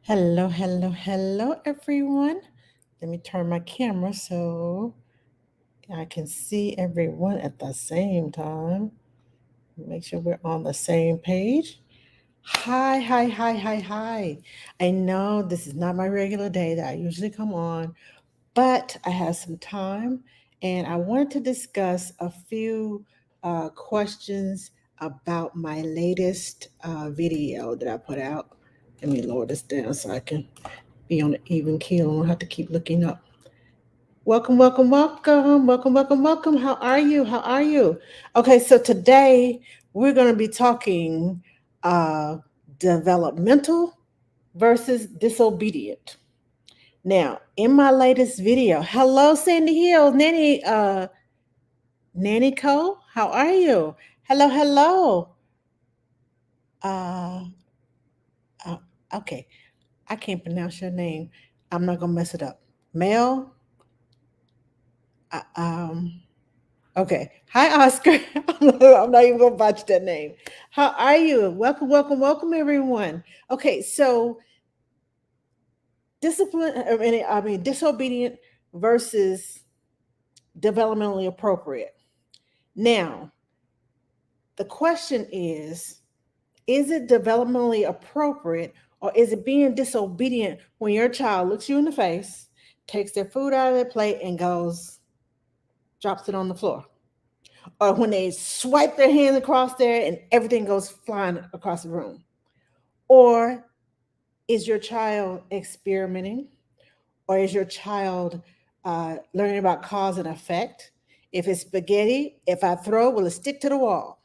Hello, everyone. Let me turn my camera so I can see everyone at the same time. Make sure we're on the same page. Hi. I know this is not my regular day that I usually come on, but I have some time and I wanted to discuss a few questions about my latest video that I put out. Let me lower this down so I can be on an even keel. I don't have to keep looking up. Welcome. How are you? Okay, so today we're going to be talking uh, developmental versus disobedient. Now, in my latest video, hello, Sandy Hill, Nanny Co. How are you? Hello. Uh, uh, okay, I can't pronounce your name. I'm not gonna mess it up. Mel. Uh, um, Okay. Hi, Oscar. I'm not even going to botch that name. How are you? Welcome, everyone. Okay, so disobedient versus developmentally appropriate. Now, the question is it developmentally appropriate or is it being disobedient when your child looks you in the face, takes their food out of their plate, and drops it on the floor? Or when they swipe their hands across there and everything goes flying across the room? Or is your child experimenting? Or is your child learning about cause and effect? If it's spaghetti, if I throw, will it stick to the wall?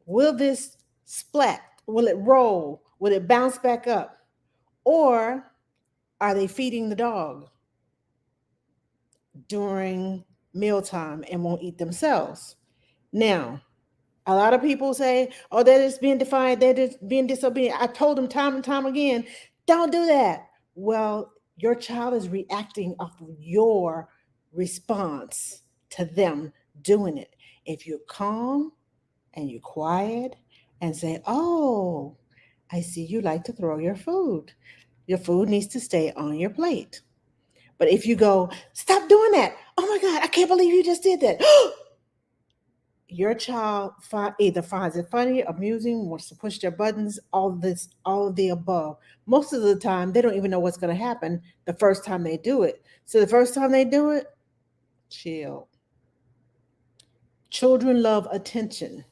Will this splat? Will it roll? Will it bounce back up? Or are they feeding the dog during mealtime and won't eat themselves? Now, a lot of people say, oh, they're just being defiant, they're just being disobedient. I told them time and time again, don't do that. Well, your child is reacting off of your response to them doing it. If you're calm and you're quiet and say, oh, I see you like to throw your food needs to stay on your plate. But if you go, stop doing that. Oh my God, I can't believe you just did that. Your child either finds it funny, amusing, wants to push their buttons, all of the above. Most of the time, they don't even know what's going to happen the first time they do it. So the first time they do it, chill. Children love attention.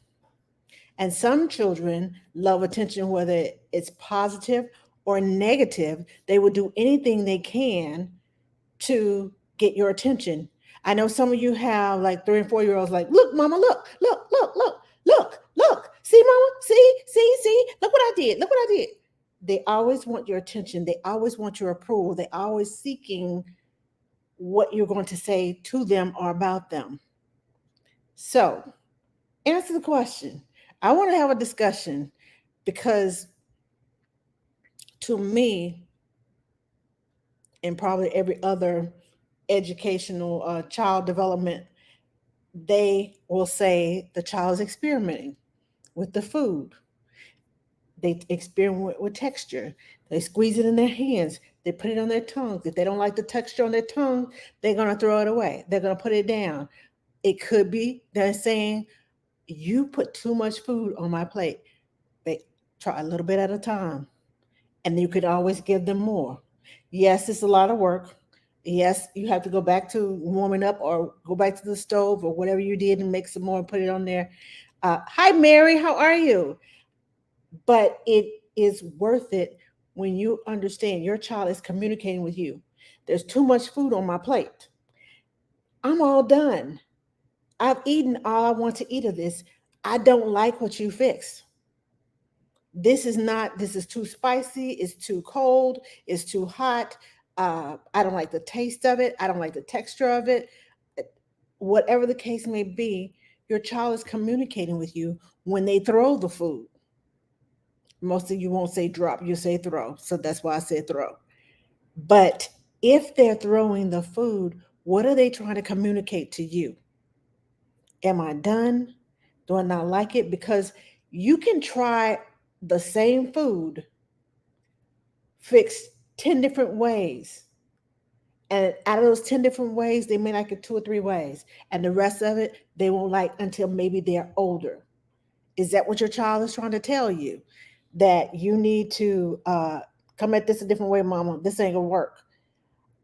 And some children love attention, whether it's positive or negative. They will do anything they can to get your attention. I know some of you have like 3 and 4 year olds like, look, mama, look. See, mama, see, look what I did. Look what I did. They always want your attention. They always want your approval. They always seeking what you're going to say to them or about them. So answer the question. I want to have a discussion because to me, and probably every other educational child development, they will say the child is experimenting with the food. They experiment with texture. They squeeze it in their hands. They put it on their tongues. If they don't like the texture on their tongue, they're going to throw it away. They're going to put it down. It could be they're saying, you put too much food on my plate. They try a little bit at a time, and you could always give them more. Yes, it's a lot of work. Yes, you have to go back to warming up or go back to the stove or whatever you did and make some more and put it on there. Hi, Mary, how are you? But it is worth it when you understand your child is communicating with you. There's too much food on my plate. I'm all done. I've eaten all I want to eat of this. I don't like what you fixed. This is too spicy, it's too cold, it's too hot. I don't like the taste of it, I don't like the texture of it. Whatever the case may be, your child is communicating with you when they throw the food. Most of you won't say drop, you say throw. So that's why I said throw. But if they're throwing the food, what are they trying to communicate to you? Am I done? Do I not like it? Because you can try the same food fixed 10 different ways. And out of those 10 different ways, they may like it 2 or 3 ways. And the rest of it, they won't like until maybe they're older. Is that what your child is trying to tell you? That you need to come at this a different way, mama. This ain't gonna work.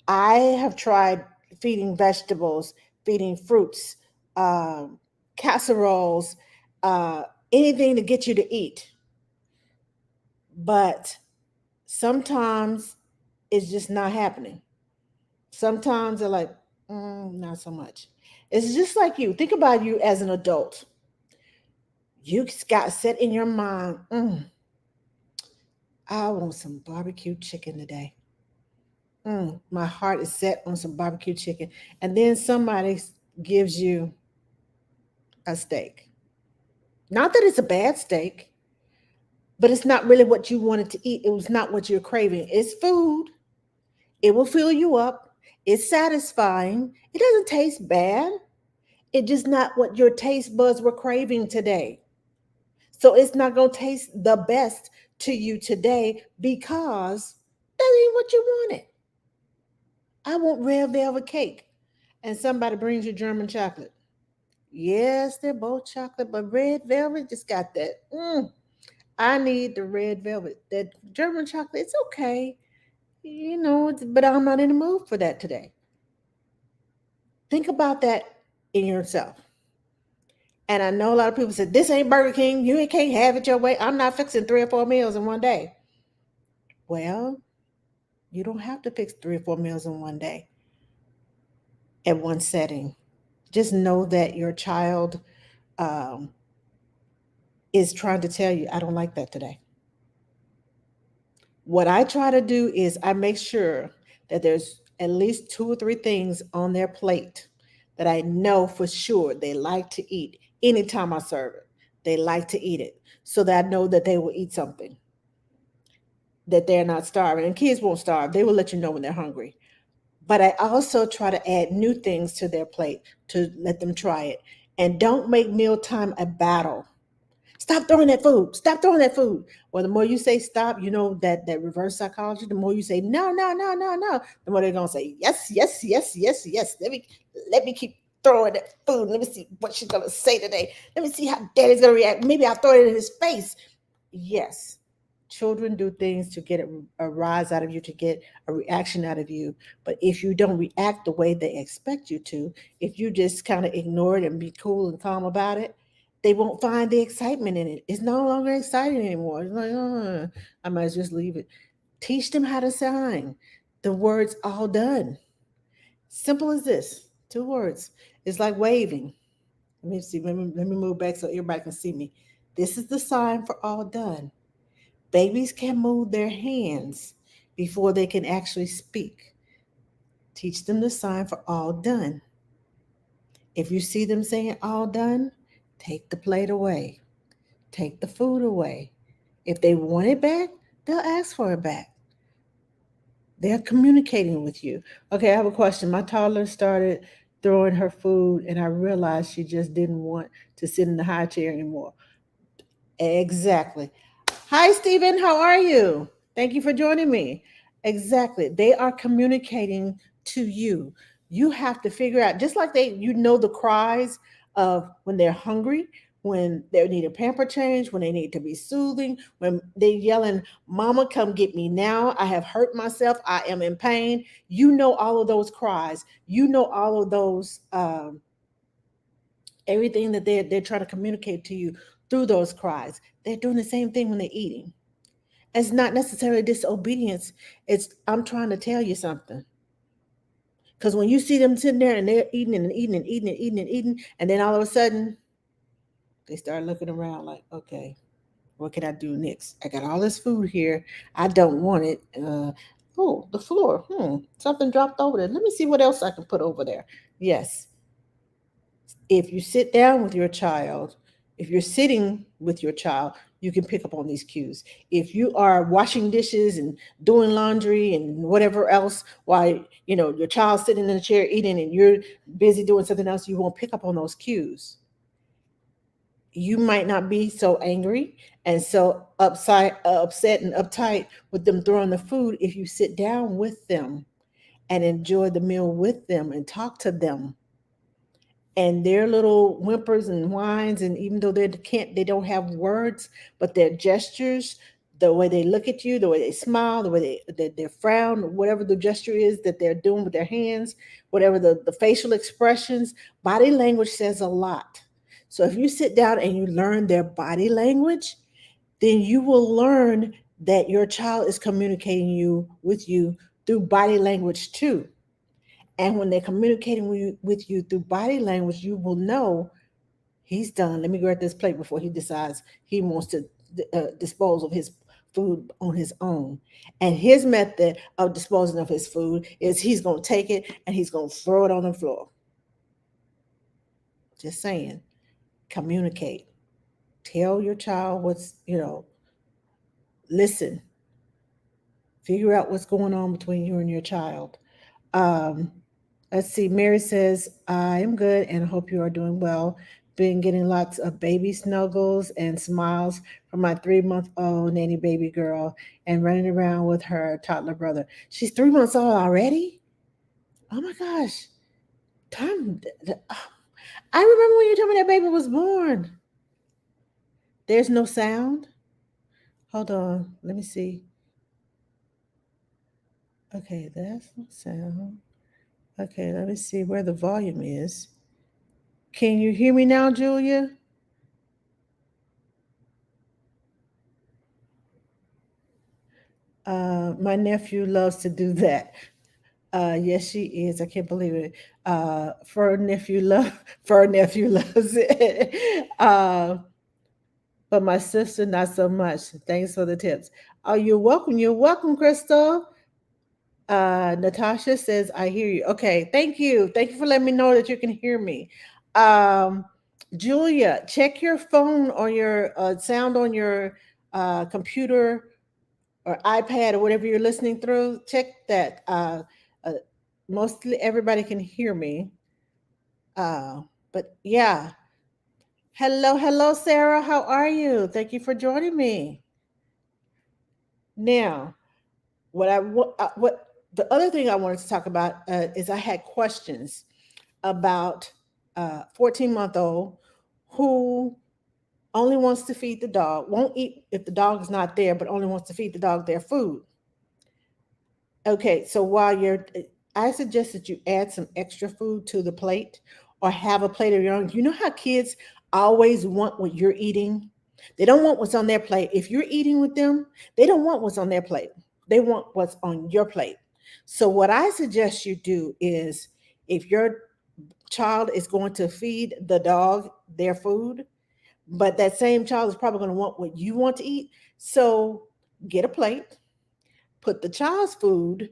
I have tried feeding vegetables, feeding fruits, um, casseroles, uh, anything to get you to eat. But sometimes it's just not happening. Sometimes they're like, not so much. It's just like you. Think about you as an adult. You got set in your mind, I want some barbecue chicken today. My heart is set on some barbecue chicken. And then somebody gives you a steak. Not that it's a bad steak, but it's not really what you wanted to eat. It was not what you're craving. It's food. It will fill you up. It's satisfying. It doesn't taste bad. It's just not what your taste buds were craving today. So it's not going to taste the best to you today because that ain't what you wanted. I want red velvet cake. And somebody brings you German chocolate. Yes, they're both chocolate, but red velvet just got that. I need the red velvet. That German chocolate, it's okay. But I'm not in the mood for that today. Think about that in yourself. And I know a lot of people said, this ain't Burger King. You can't have it your way. I'm not fixing 3 or 4 meals in one day. Well, you don't have to fix 3 or 4 meals in one day at one setting. Just know that your child um, is trying to tell you, I don't like that today. What I try to do is I make sure that there's at least 2 or 3 things on their plate that I know for sure they like to eat anytime I serve it. They like to eat it so that I know that they will eat something, that they're not starving. And kids won't starve. They will let you know when they're hungry. But I also try to add new things to their plate to let them try it. And don't make mealtime a battle. Stop throwing that food. Stop throwing that food. Well, the more you say stop, that reverse psychology, the more you say no, no, no, no, no, the more they're gonna say yes, yes, yes, yes, yes. Let me keep throwing that food. Let me see what she's gonna say today. Let me see how daddy's gonna react. Maybe I'll throw it in his face. Yes. Children do things to get a rise out of you, to get a reaction out of you. But if you don't react the way they expect you to, if you just kind of ignore it and be cool and calm about it, they won't find the excitement in it. It's no longer exciting anymore. It's like, I might just leave it. Teach them how to sign the words all done. Simple as this. 2 words. It's like waving. Let me see. Let me move back so everybody can see me. This is the sign for all done. Babies can move their hands before they can actually speak. Teach them the sign for all done. If you see them saying all done, take the plate away. Take the food away. If they want it back, they'll ask for it back. They're communicating with you. Okay, I have a question. My toddler started throwing her food, and I realized she just didn't want to sit in the high chair anymore. Exactly. Hi, Stephen. How are you? Thank you for joining me. Exactly. They are communicating to you. You have to figure out, just like the cries of when they're hungry, when they need a pamper change, when they need to be soothing, when they're yelling, Mama, come get me now. I have hurt myself. I am in pain. You know all of those cries. You know all of those everything that they're trying to communicate to you through those cries. They're doing the same thing when they're eating. It's not necessarily disobedience. It's I'm trying to tell you something. Because when you see them sitting there and they're eating and eating and eating and eating and eating, and then all of a sudden they start looking around like, okay, what can I do next? I got all this food here. I don't want it. Oh, the floor. Something dropped over there. Let me see what else I can put over there. Yes, if you sit down with your child, if you're sitting with your child, you can pick up on these cues. If you are washing dishes and doing laundry and whatever else while your child's sitting in the chair eating and you're busy doing something else, you won't pick up on those cues. you might not be so angry and so upset and uptight with them throwing the food if you sit down with them and enjoy the meal with them and talk to them, and their little whimpers and whines, and even though they don't have words, but their gestures, the way they look at you, the way they smile, the way they frown, whatever the gesture is that they're doing with their hands, whatever the facial expressions, body language says a lot. So if you sit down and you learn their body language, then you will learn that your child is communicating with you through body language too. And when they're communicating with you through body language, you will know he's done. Let me grab this plate before he decides he wants to dispose of his food on his own. And his method of disposing of his food is he's going to take it and he's going to throw it on the floor. Just saying, communicate. Tell your child listen, figure out what's going on between you and your child. Um, Let's see. Mary says, I am good and hope you are doing well. Been getting lots of baby snuggles and smiles from my 3-month-old nanny baby girl and running around with her toddler brother. She's 3 months old already? Oh my gosh. Time. I remember when you told me that baby was born. There's no sound. Hold on. Let me see. Okay, that's no sound. Okay, let me see where the volume is. Can you hear me now, Julia? My nephew loves to do that. Yes, she is. I can't believe it. Fur nephew loves it. But my sister not so much. Thanks for the tips. Oh, you're welcome. You're welcome, Crystal. Natasha says, I hear you. Okay, thank you. Thank you for letting me know that you can hear me. Um, Julia, check your phone or your sound on your computer or iPad or whatever you're listening through. Check that. Uh, Mostly everybody can hear me. Uh, but yeah. Hello, hello, Sarah. How are you? Thank you for joining me. Now, what the other thing I wanted to talk about is I had questions about 14-month-old who only wants to feed the dog, won't eat if the dog is not there, but only wants to feed the dog their food. Okay, so I suggest that you add some extra food to the plate or have a plate of your own. You know how kids always want what you're eating? They don't want what's on their plate. If you're eating with them, they don't want what's on their plate. They want what's on your plate. So, what I suggest you do is if your child is going to feed the dog their food, but that same child is probably going to want what you want to eat. So, get a plate, put the child's food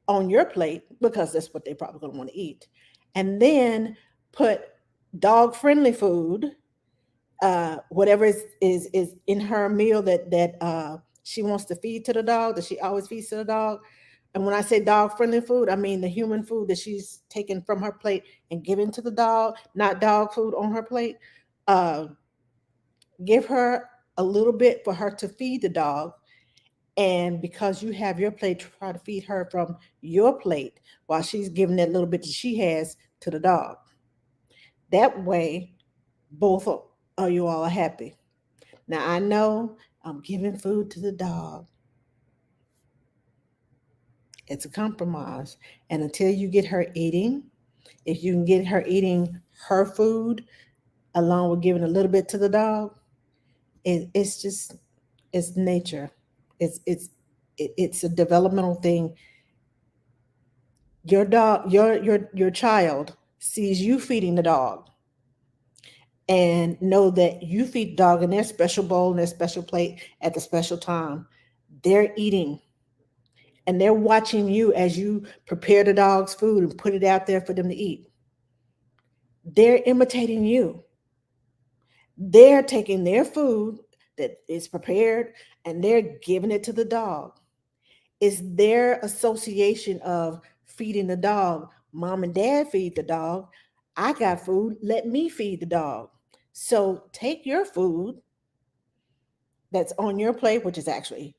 on your plate because that's what they're probably going to want to eat, and then put dog friendly food, whatever is in her meal that she wants to feed to the dog, that she always feeds to the dog. And when I say dog friendly food, I mean the human food that she's taken from her plate and given to the dog, not dog food on her plate. uh, Give her a little bit for her to feed the dog, and because you have your plate, try to feed her from your plate while she's giving that little bit that she has to the dog. That way, both of you all are happy. Now, I know I'm giving food to the dog. It's a compromise. And until you get her eating, if you can get her eating her food along with giving a little bit to the dog, it's just, it's nature. It's a developmental thing. Your child sees you feeding the dog and know that you feed the dog in their special bowl and their special plate at the special time. They're eating and they're watching you as you prepare the dog's food and put it out there for them to eat. They're imitating you. They're taking their food that is prepared and they're giving it to the dog. It's their association of feeding the dog. Mom and dad feed the dog. I got food. Let me feed the dog. So take your food that's on your plate, which is actually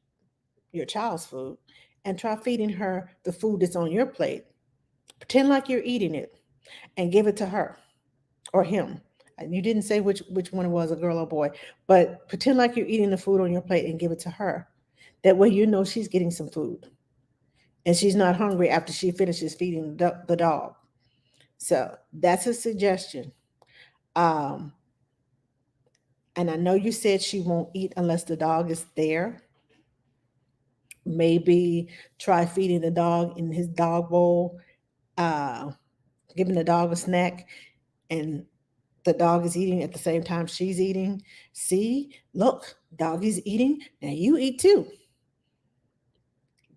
your child's food, and try feeding her the food that's on your plate. Pretend like you're eating it and give it to her or him. And you didn't say which one it was, a girl or boy, but pretend like you're eating the food on your plate and give it to her. That way you know she's getting some food and she's not hungry after she finishes feeding the dog. So that's a suggestion. Um, and I know you said she won't eat unless the dog is there. Maybe try feeding the dog in his dog bowl, uh, giving the dog a snack, and the dog is eating at the same time she's eating. See, look, dog is eating. Now you eat too.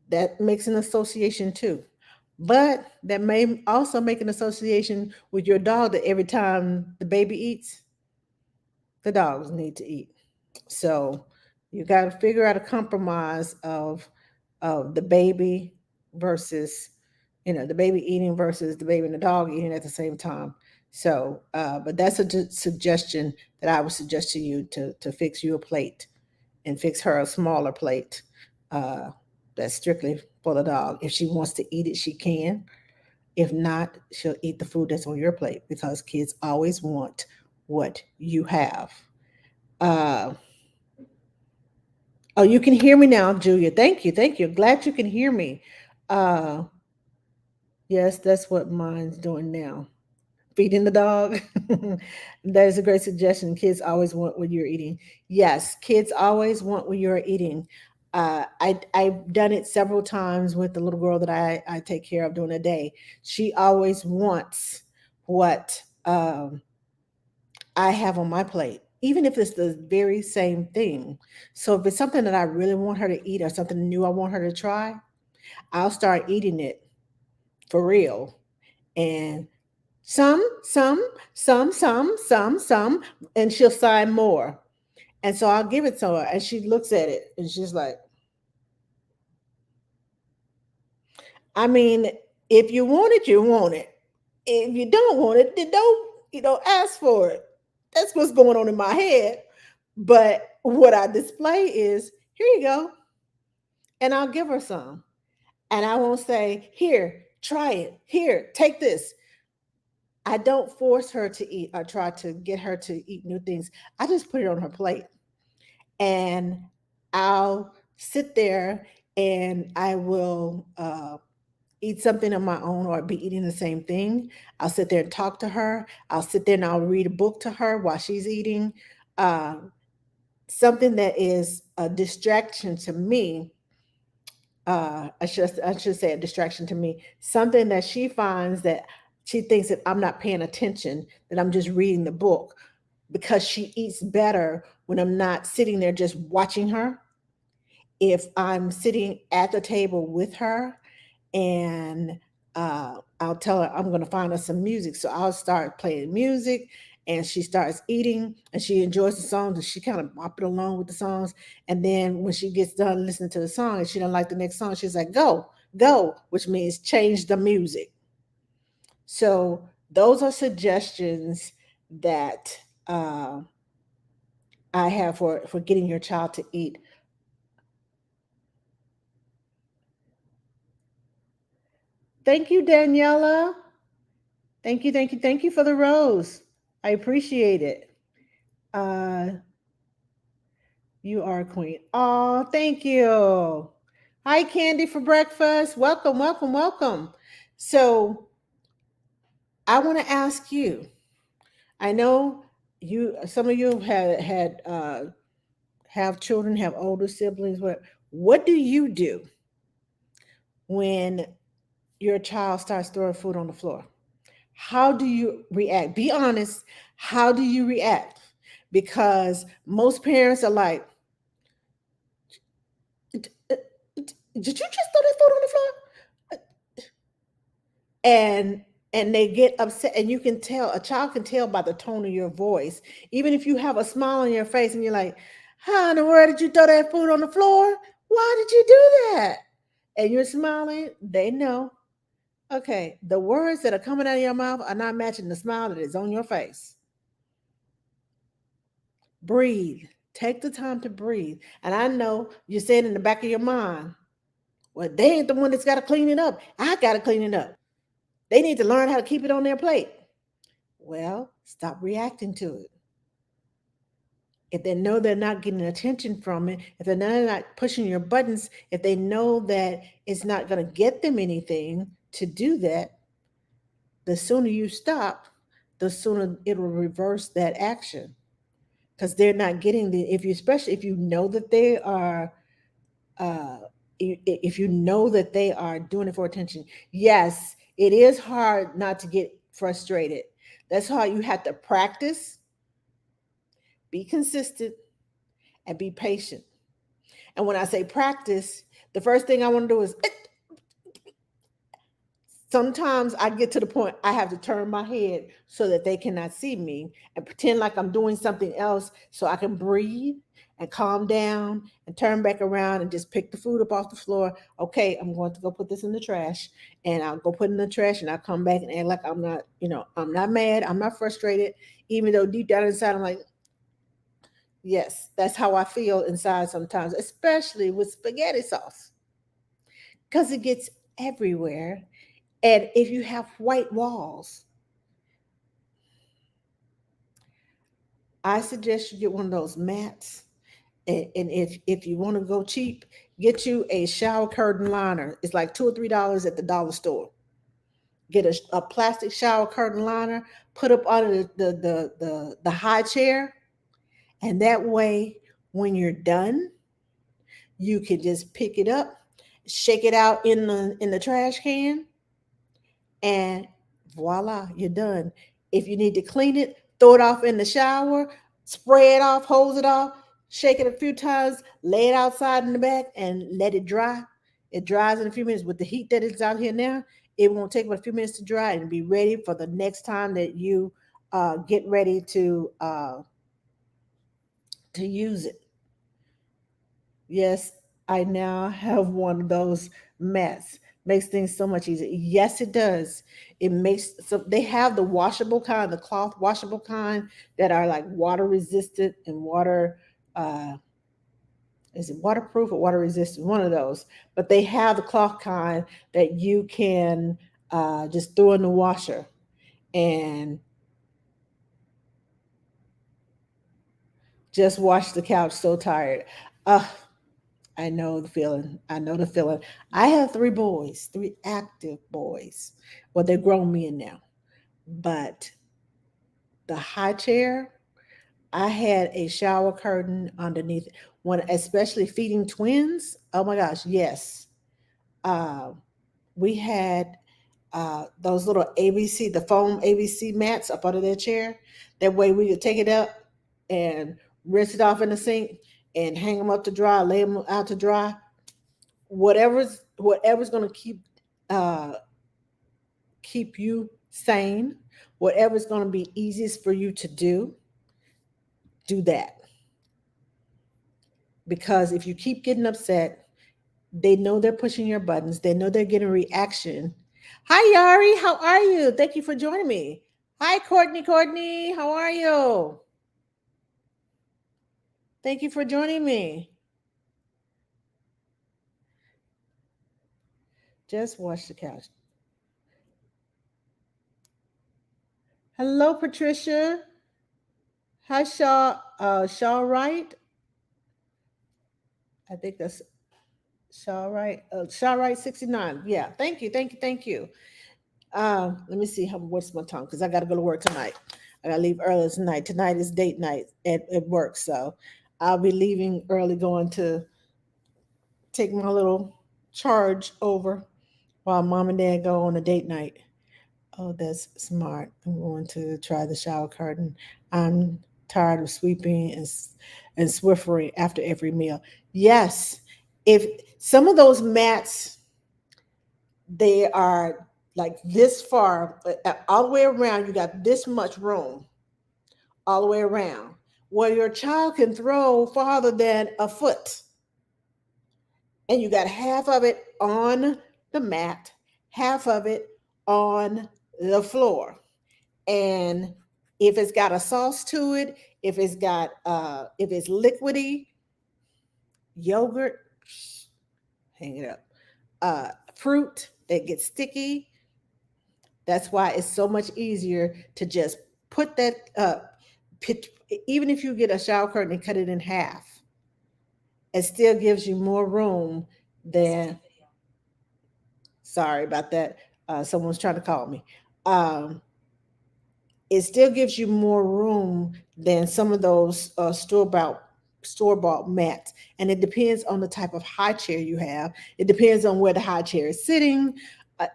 That makes an association too. But that may also make an association with your dog that every time the baby eats, the dogs need to eat. So you got to figure out a compromise of the baby versus, the baby eating versus the baby and the dog eating at the same time. So, but that's a suggestion that I would suggest to you to fix you a plate and fix her a smaller plate uh, that's strictly for the dog. If she wants to eat it, she can. If not, she'll eat the food that's on your plate because kids always want what you have. Uh, oh, you can hear me now, Julia. Thank you. Thank you. Glad you can hear me. Uh, yes, that's what mine's doing now. Feeding the dog. That is a great suggestion. Kids always want what you're eating. Yes, kids always want what you're eating. I've done it several times with the little girl that I take care of during the day. She always wants what I have on my plate, even if it's the very same thing. So if it's something that I really want her to eat or something new I want her to try, I'll start eating it for real. And some, and she'll sign more. And so I'll give it to her, and she looks at it, and she's like, I mean, if you want it, you want it. If you don't want it, then don't ask for it. That's what's going on in my head. But what I display is, here you go, and I'll give her some. And I won't say, here, try it. Here, take this. I don't force her to eat or try to get her to eat new things. I just put it on her plate and I'll sit there and I will eat something of my own or be eating the same thing. I'll sit there and talk to her. I'll sit there and I'll read a book to her while she's eating. Uh, Something that is a distraction to me. I should say a distraction to me. Something that she finds that she thinks that I'm not paying attention, that I'm just reading the book, because she eats better when I'm not sitting there just watching her. If I'm sitting at the table with her and I'll tell her I'm going to find her some music. So I'll start playing music and she starts eating and she enjoys the songs and she kind of bop it along with the songs. And then when she gets done listening to the song and she don't like the next song, she's like, go, go, which means change the music. So those are suggestions that I have for getting your child to eat. Thank you, Daniela. Thank you, thank you, thank you for the rose. I appreciate it. Uh, you are a queen. Oh, thank you. Hi, Candy for breakfast. Welcome, welcome, welcome. So I want to ask you. I know some of you have children, have older siblings. What do you do when your child starts throwing food on the floor? How do you react? Be honest. How do you react? Because most parents are like, did you just throw that food on the floor? And they get upset, and you can tell, a child can tell by the tone of your voice. Even if you have a smile on your face and you're like, how in the world did you throw that food on the floor? Why did you do that? And you're smiling, they know. Okay, the words that are coming out of your mouth are not matching the smile that is on your face. Breathe. Take the time to breathe. And I know you're saying in the back of your mind, well, they ain't the one that's got to clean it up. I got to clean it up. They need to learn how to keep it on their plate. Well, stop reacting to it. If they know they're not getting attention from it, if they're not pushing your buttons, if they know that it's not going to get them anything to do that, the sooner you stop, the sooner it will reverse that action. Because they're not getting especially if you know that they are, uh, if you know that they are doing it for attention. Yes, it is hard not to get frustrated. That's how you have to practice, be consistent, and be patient. And when I say practice, the first thing I want to do is sometimes I get to the point I have to turn my head so that they cannot see me and pretend like I'm doing something else so I can breathe and calm down and turn back around and just pick the food up off the floor. Okay, I'm going to go put this in the trash, and I'll go put it in the trash, and I'll come back and act like I'm not, I'm not mad, I'm not frustrated, even though deep down inside I'm like, yes, that's how I feel inside sometimes, especially with spaghetti sauce, because it gets everywhere. And if you have white walls, I suggest you get one of those mats. And if you want to go cheap, get you a shower curtain liner. It's like $2 or $3 at the dollar store. Get a plastic shower curtain liner, put up under the high chair, and that way, when you're done, you can just pick it up, shake it out in the trash can, and voila, you're done. If you need to clean it, throw it off in the shower, spray it off, hose it off, shake it a few times, lay it outside in the back, and let it dry. It dries in a few minutes. With the heat that is out here now, it won't take but a few minutes to dry and be ready for the next time that you get ready to use it. Yes, I now have one of those mats. Makes things so much easier. Yes, it does. It makes so they have the washable kind, the cloth washable kind that are like water resistant and water is it waterproof or water resistant? One of those. But they have the cloth kind that you can just throw in the washer and just wash the couch. So tired. Uh, I know the feeling. I know the feeling. I have three boys, three active boys. Well, they're grown men now. But the high chair, I had a shower curtain underneath when, especially feeding twins. Oh my gosh, yes. Uh, we had those little ABC, the foam ABC mats up under their chair. That way we could take it up and rinse it off in the sink and hang them up to dry, lay them out to dry. Whatever's going to uh, keep you sane, whatever's going to be easiest for you to do that. Because if you keep getting upset, they know they're pushing your buttons. They know they're getting a reaction. Hi, Yari. How are you? Thank you for joining me. Hi, Courtney. Courtney, how are you? Thank you for joining me. Just watch the couch. Hello, Patricia. Hi, Shaw Wright. I think that's Shaw Wright. Shaw Wright 69. Yeah. Thank you. Thank you. Thank you. Let me see what's my time because I got to go to work tonight. I got to leave early tonight. Tonight is date night at work, so I'll be leaving early, going to take my little charge over while mom and dad go on a date night. Oh, that's smart. I'm going to try the shower curtain. I'm tired of sweeping and swiffering after every meal. Yes, if some of those mats, they are like this far, all the way around, you got this much room all the way around where your child can throw farther than a foot. And you got half of it on the mat, half of it on the floor. And if it's got a sauce to it, if it's liquidy yogurt, hang it up. Fruit that gets sticky. That's why it's so much easier to just put that pit, even if you get a shower curtain and cut it in half, it still gives you more room than. Sorry about that. Someone's trying to call me. Um, it still gives you more room than some of those store bought mats, and it depends on the type of high chair you have. It depends on where the high chair is sitting.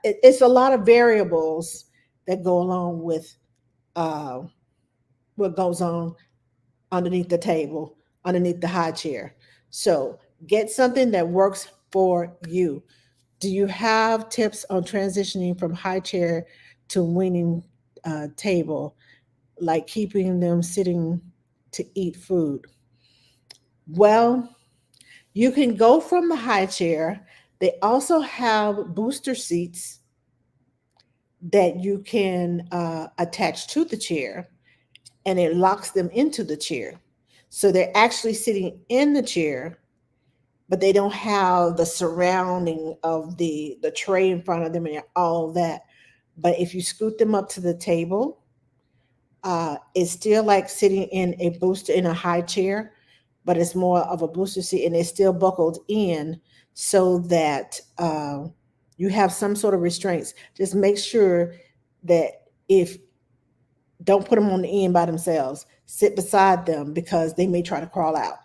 It's a lot of variables that go along with uh, what goes on underneath the table, underneath the high chair. So get something that works for you. Do you have tips on transitioning from high chair to weaning table, like keeping them sitting to eat food? Well, you can go from the high chair. They also have booster seats that you can attach to the chair, and it locks them into the chair. So they're actually sitting in the chair, but they don't have the surrounding of the tray in front of them and all that. But if you scoot them up to the table, it's still like sitting in a booster in a high chair, but it's more of a booster seat, and it's still buckled in so that you have some sort of restraints. Just make sure that if don't put them on the end by themselves, sit beside them because they may try to crawl out.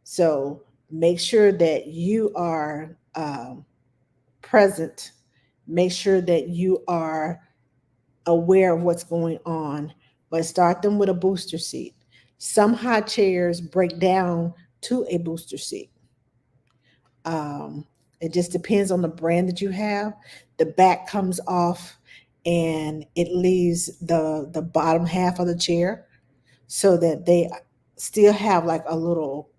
So make sure that you are present. Make sure that you are aware of what's going on, but start them with a booster seat. Some high chairs break down to a booster seat. Um, it just depends on the brand that you have. The back comes off and it leaves the bottom half of the chair so that they still have like a little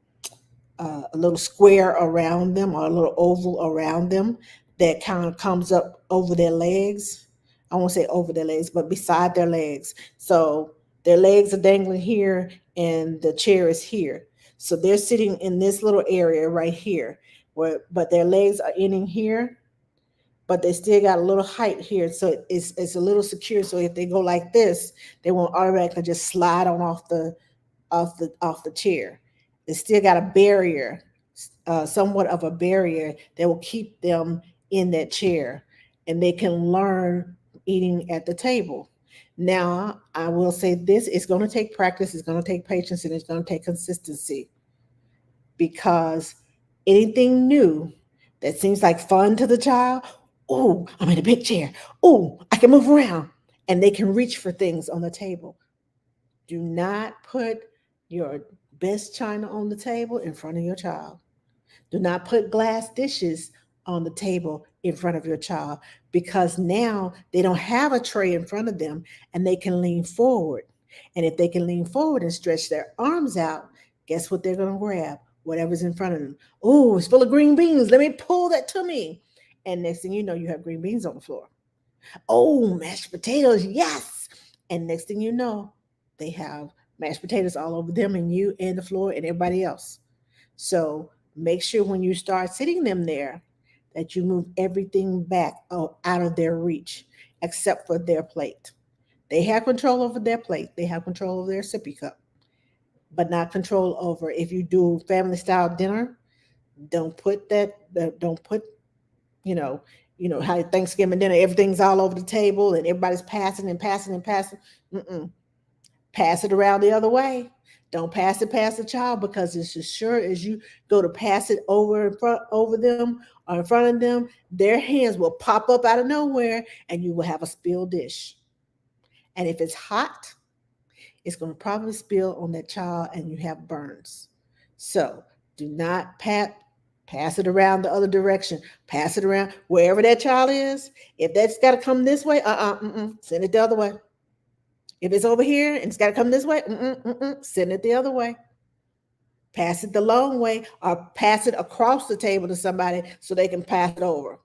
square around them or a little oval around them that kind of comes up over their legs. I won't say over their legs, but beside their legs. So their legs are dangling here and the chair is here. So they're sitting in this little area right here, but their legs are ending here, but they still got a little height here. So it's a little secure. So if they go like this, they won't automatically just slide on off the chair. They still got a barrier, somewhat of a barrier that will keep them in that chair, and they can learn eating at the table. Now, I will say this: it's going to take practice, it's going to take patience, and it's going to take consistency because anything new that seems like fun to the child, oh, I'm in a big chair. Oh, I can move around, and they can reach for things on the table. Do not put your best china on the table in front of your child. Do not put glass dishes on the table in front of your child because now they don't have a tray in front of them and they can lean forward. And if they can lean forward and stretch their arms out, guess what they're going to grab? Whatever's in front of them. Oh, it's full of green beans. Let me pull that to me. And next thing you know, you have green beans on the floor. Oh, mashed potatoes, yes. And next thing you know, they have mashed potatoes all over them and you and the floor and everybody else. So make sure when you start sitting them there that you move everything back out of their reach except for their plate. They have control over their plate, they have control over their sippy cup, but not control over if you do family style dinner. Don't put you know, how Thanksgiving dinner, everything's all over the table and everybody's passing and passing and passing. Mm-mm. Pass it around the other way. Don't pass it past the child because it's as sure as you go to pass it over them or in front of them, their hands will pop up out of nowhere and you will have a spilled dish. And if it's hot, it's going to probably spill on that child and you have burns. So do not pass it around the other direction. Pass it around wherever that child is. If that's got to come this way, send it the other way. If it's over here and it's got to come this way, send it the other way. Pass it the long way or pass it across the table to somebody so they can pass it over.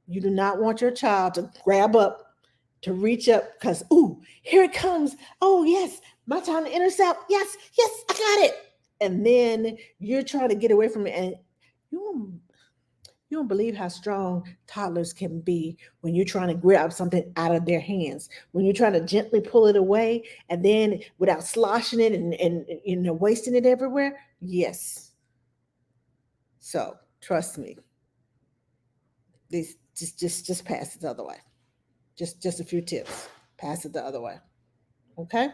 You do not want your child to grab up, to reach up because, ooh, here it comes. Oh, yes, My time to intercept. Yes, yes, I got it. And then you're trying to get away from it, and you won't, you don't believe how strong toddlers can be when you're trying to grab something out of their hands. When you're trying to gently pull it away, and then without sloshing it and wasting it everywhere. Yes. So trust me, these just pass it the other way. Just a few tips. Pass it the other way. Okay.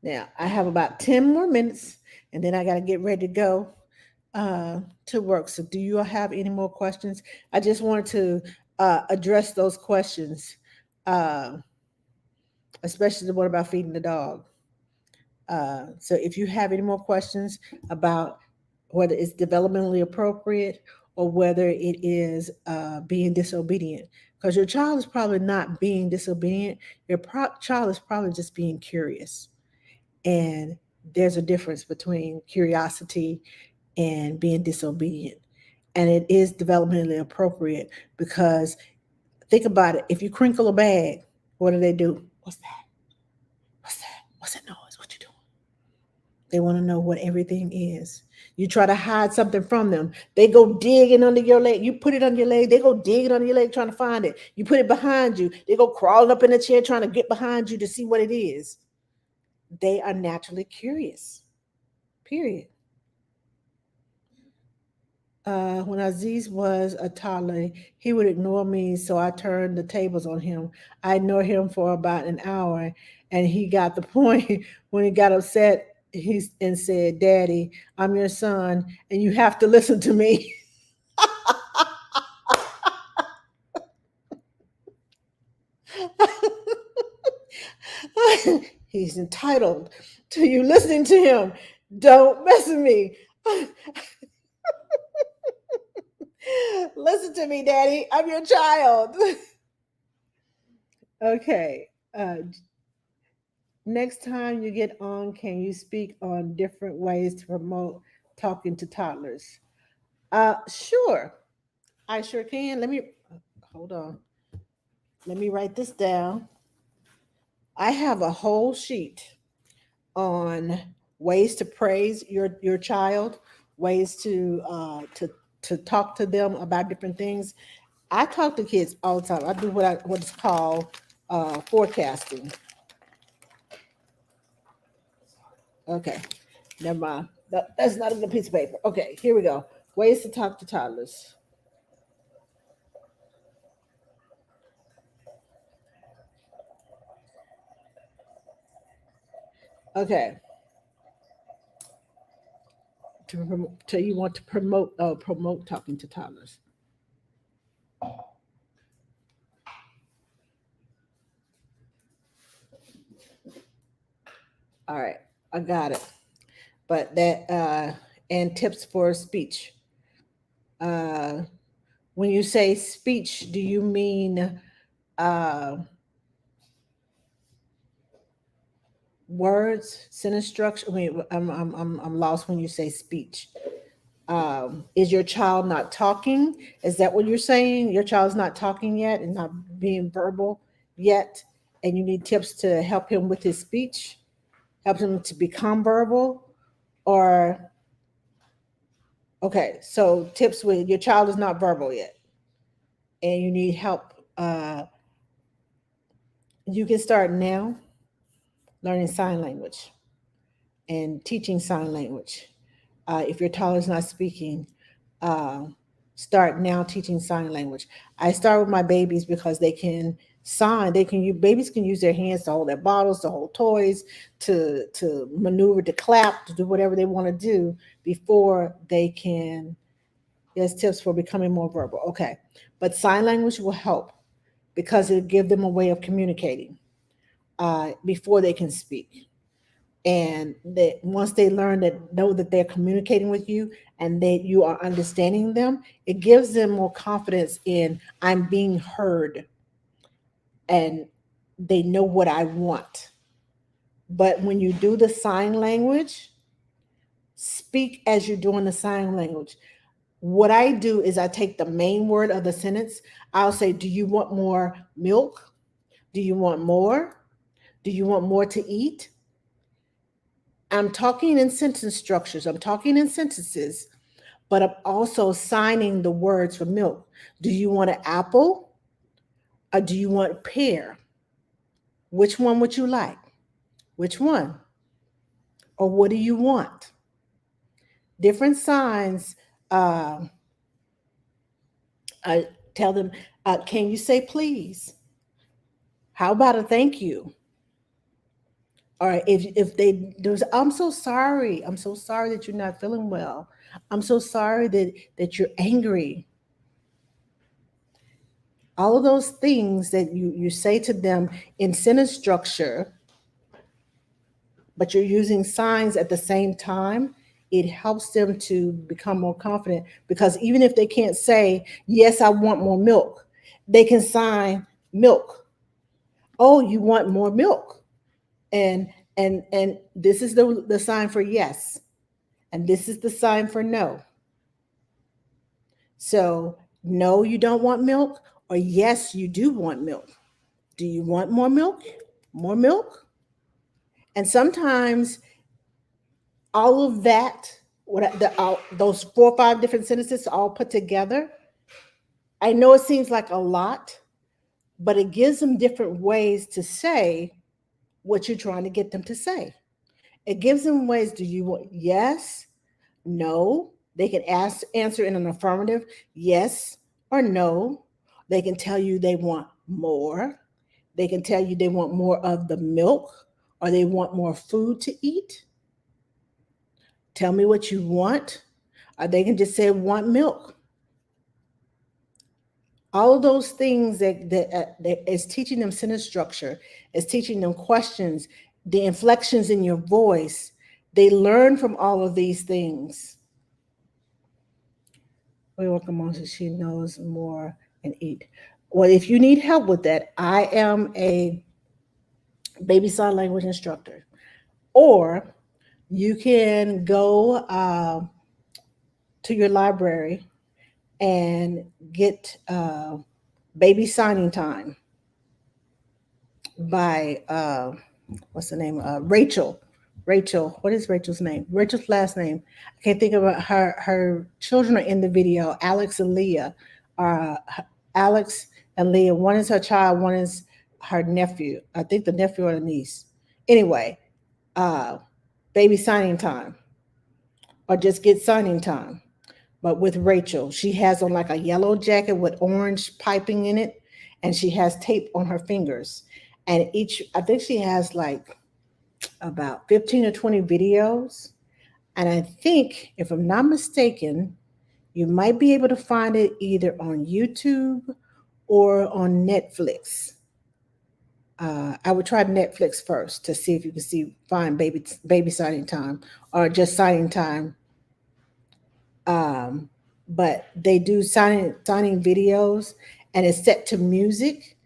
Now I have about 10 more minutes, and then I got to get ready to go to work. So, do you have any more questions? I just wanted to address those questions, uh, especially the one about feeding the dog. So, if you have any more questions about whether it's developmentally appropriate or whether it is being disobedient, because your child is probably not being disobedient, your child is probably just being curious. And there's a difference between curiosity and being disobedient. And it is developmentally appropriate because think about it. If you crinkle a bag, what do they do? What's that? What's that? What's that noise? What you doing? They want to know what everything is. You try to hide something from them. They go digging under your leg. You put it under your leg. They go digging under your leg trying to find it. You put it behind you. They go crawling up in the chair trying to get behind you to see what it is. They are naturally curious. Period. When Aziz was a toddler, he would ignore me, so I turned the tables on him. I ignored him for about an hour, and he got the point. When he got upset, and said, "Daddy, I'm your son, and you have to listen to me." He's entitled to you listening to him. Don't mess with me. Listen to me, Daddy. I'm your child. Okay. Next time you get on, can you speak on different ways to promote talking to toddlers? Sure. I sure can. Let me hold on. Let me write this down. I have a whole sheet on ways to praise your child, ways to talk to them about different things. I talk to kids all the time. I do what is called forecasting. Okay, never mind. That's not a good piece of paper. Okay, here we go. Ways to talk to toddlers. Okay, to you want to promote talking to toddlers. All right, I got it. But that and tips for speech. Uh, when you say speech, do you mean uh, words, sentence structure? I mean, I'm lost when you say speech. Is your child not talking? Is that what you're saying? Your child's not talking yet and not being verbal yet, and you need tips to help him with his speech, help him to become verbal, or okay, so tips with your child is not verbal yet, and you need help. You can start now learning sign language and teaching sign language. If your child is not speaking, uh, start now teaching sign language. I start with my babies because they can sign. They can use babies can use their hands to hold their bottles, to hold toys, to maneuver, to clap, to do whatever they want to do before they can. There's tips for becoming more verbal. Okay, but sign language will help because it'll give them a way of communicating before they can speak. And that once they learn that know that they're communicating with you and that you are understanding them, it gives them more confidence in I'm being heard and they know what I want. But when you do the sign language, speak as you're doing the sign language. What I do is I take the main word of the sentence. I'll say, do you want more milk? Do you want more? Do you want more to eat? I'm talking in sentence structures, I'm talking in sentences, but I'm also signing the words for milk. Do you want an apple or do you want pear? Which one would you like? Which one? Or what do you want? Different signs. Uh, I tell them, can you say please? How about a thank you? Or if they do, I'm so sorry. I'm so sorry that you're not feeling well. I'm so sorry that you're angry. All of those things that you say to them in sentence structure, but you're using signs at the same time, it helps them to become more confident, because even if they can't say, yes, I want more milk, they can sign milk. Oh, you want more milk. And this is the sign for yes. And this is the sign for no. So no, you don't want milk, or yes, you do want milk. Do you want more milk? More milk? And sometimes all of that, those 4 or 5 different sentences all put together, I know it seems like a lot, but it gives them different ways to say what you're trying to get them to say. It gives them ways. Do you want yes, no? They can answer in an affirmative, yes or no. They can tell you they want more. They can tell you they want more of the milk, or they want more food to eat. Tell me what you want. Or they can just say want milk. All of those things that is teaching them sentence structure, is teaching them questions, the inflections in your voice. They learn from all of these things. We welcome Moses. She knows more and eat. Well, if you need help with that, I am a baby sign language instructor. Or you can go to your library and get Baby Signing Time by what's the name? Rachel. Rachel. What is Rachel's name? Rachel's last name. I can't think of her. Her children are in the video. Alex and Leah. Uh, Alex and Leah. One is her child. One is her nephew. I think the nephew or the niece. Anyway, Baby Signing Time, or just get signing time. But with Rachel, she has on like a yellow jacket with orange piping in it, and she has tape on her fingers. And I think she has like about 15 or 20 videos. And I think, if I'm not mistaken, you might be able to find it either on YouTube or on Netflix. I would try Netflix first to see if you can find baby signing time, or just signing time. But they do signing videos, and it's set to music,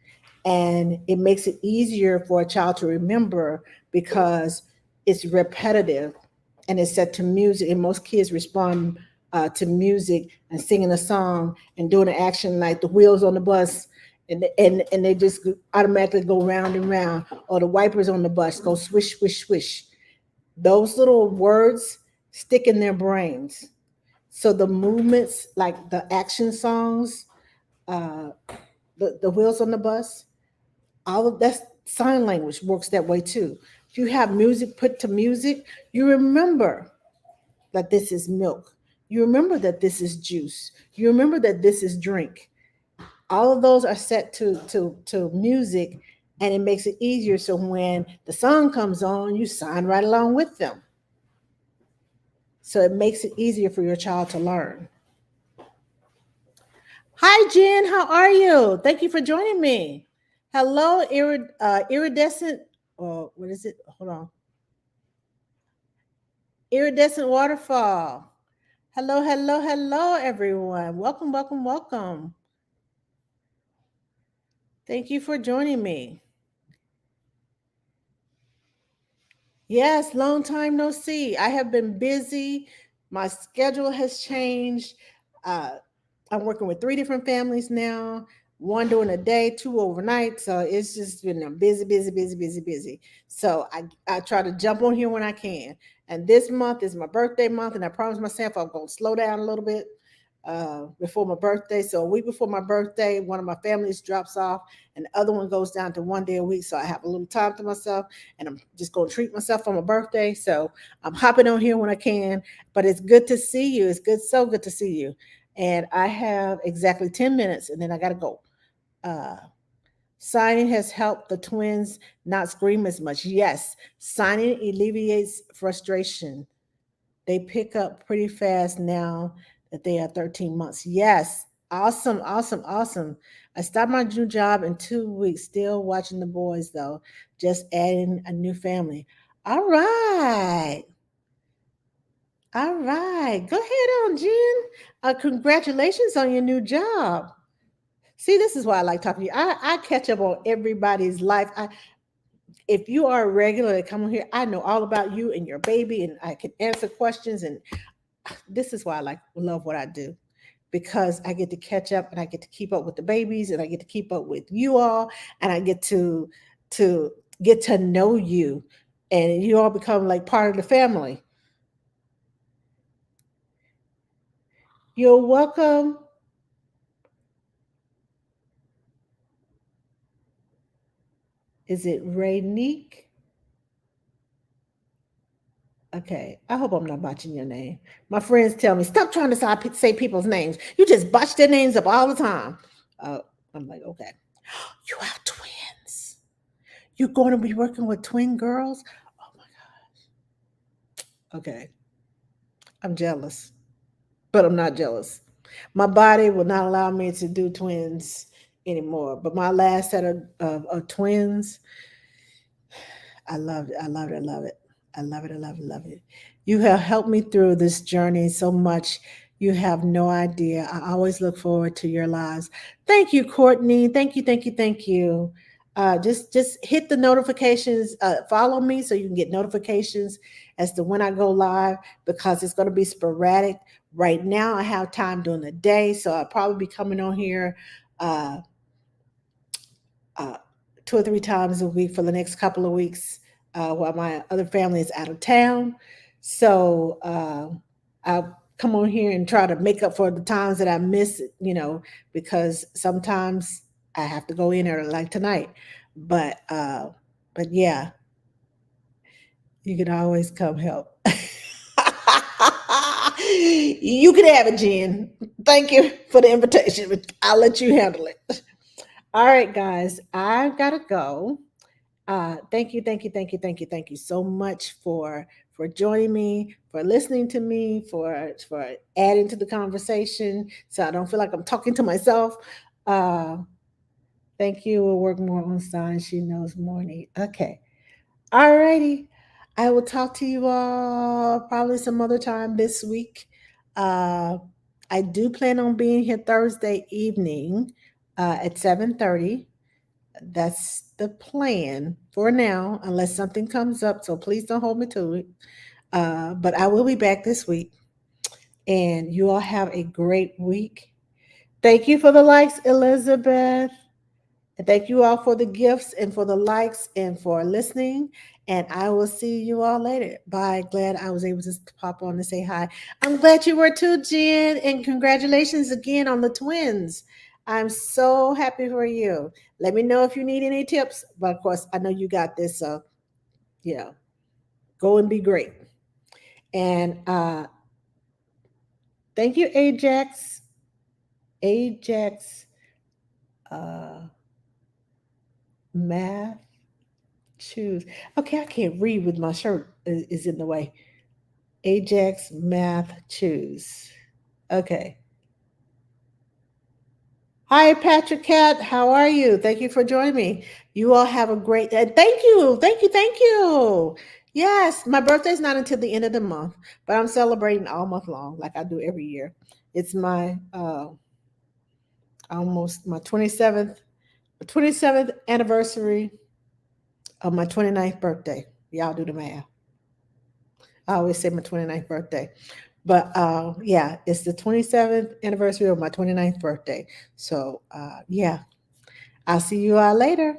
and it makes it easier for a child to remember because it's repetitive and it's set to music. And most kids respond to music and singing a song and doing an action like the wheels on the bus, and they just automatically go round and round, or the wipers on the bus go swish, swish, swish. Those little words stick in their brains. So the movements, like the action songs, uh, the wheels on the bus, all of that's sign language works that way too. If you have music put to music, you remember that this is milk. You remember that this is juice. You remember that this is drink. All of those are set to music, and it makes it easier. So when the song comes on, you sign right along with them. So it makes it easier for your child to learn. Hi, Jen. How are you? Thank you for joining me. Hello, iridescent. What is it? Hold on. Iridescent waterfall. Hello, hello, hello, everyone. Welcome, welcome, welcome. Thank you for joining me. Yes, long time no see. I have been busy. My schedule has changed. I'm working with 3 different families now, one during the day, 2 overnight. So it's just been a busy, busy, busy, busy, busy. So I try to jump on here when I can. And this month is my birthday month, and I promised myself I'm going to slow down a little bit before my birthday. So a week before my birthday, one of my families drops off, and the other one goes down to 1 day a week. So I have a little time to myself, and I'm just going to treat myself on my birthday. So I'm hopping on here when I can. But it's good to see you. It's good, so good to see you. And I have exactly 10 minutes, and then I got to go. Uh, Signing has helped the twins not scream as much. Yes, signing alleviates frustration. They pick up pretty fast now that they are 13 months. Yes, awesome, awesome, awesome. I start my new job in 2 weeks, still watching the boys though, just adding a new family. All right. All right. Go ahead on, Jen. Congratulations on your new job. See, this is why I like talking to you. I catch up on everybody's life. If you are a regular that come on here, I know all about you and your baby, and I can answer questions. And this is why I love what I do, because I get to catch up and I get to keep up with the babies, and I get to keep up with you all, and I get to get to know you, and you all become like part of the family. You're welcome. Is it Raynique? Okay, I hope I'm not botching your name. My friends tell me, stop trying to say people's names. You just botch their names up all the time. Uh, I'm like, okay. You have twins. You're going to be working with twin girls? Oh my God. Okay. I'm jealous, but I'm not jealous. My body will not allow me to do twins anymore. But my last set of twins, I loved it. I loved it. I love it. I love it. I love it. I love it. You have helped me through this journey so much. You have no idea. I always look forward to your lives. Thank you, Courtney. Thank you. Thank you. Thank you. Just hit the notifications. Follow me so you can get notifications as to when I go live, because it's going to be sporadic. Right now, I have time during the day, so I'll probably be coming on here. Uh, uh, 2 or 3 times a week for the next couple of weeks while my other family is out of town. So I'll come on here and try to make up for the times that I miss it, because sometimes I have to go in there like tonight. But yeah, you can always come help. You can have it, Jen. Thank you for the invitation. I'll let you handle it. All right, guys, I've got to go. Thank you, thank you, thank you, thank you, thank you so much for joining me, for listening to me, for adding to the conversation, so I don't feel like I'm talking to myself. Uh, Thank you. We'll work more on signs. She knows more. Okay. All righty. I will talk to you all probably some other time this week. Uh, I do plan on being here Thursday evening at 7:30. That's the plan for now, unless something comes up. So please don't hold me to it. But I will be back this week. And you all have a great week. Thank you for the likes, Elizabeth. And thank you all for the gifts and for the likes and for listening. And I will see you all later. Bye. Glad I was able to pop on and say hi. I'm glad you were too, Jen. And congratulations again on the twins. I'm so happy for you. Let me know if you need any tips. But of course, I know you got this. So, yeah, go and be great. And thank you, Ajax. Ajax uh, Math Choose. Okay, I can't read with my shirt is in the way. Ajax Math Choose. Okay. Hi, Patrick Cat. How are you? Thank you for joining me. You all have a great day. Thank you. Thank you. Thank you. Yes, my birthday's not until the end of the month, but I'm celebrating all month long like I do every year. It's my almost my 27th anniversary of my 29th birthday. Y'all do the math. I always say my 29th birthday. But yeah, it's the 27th anniversary of my 29th birthday. So yeah, I'll see you all later.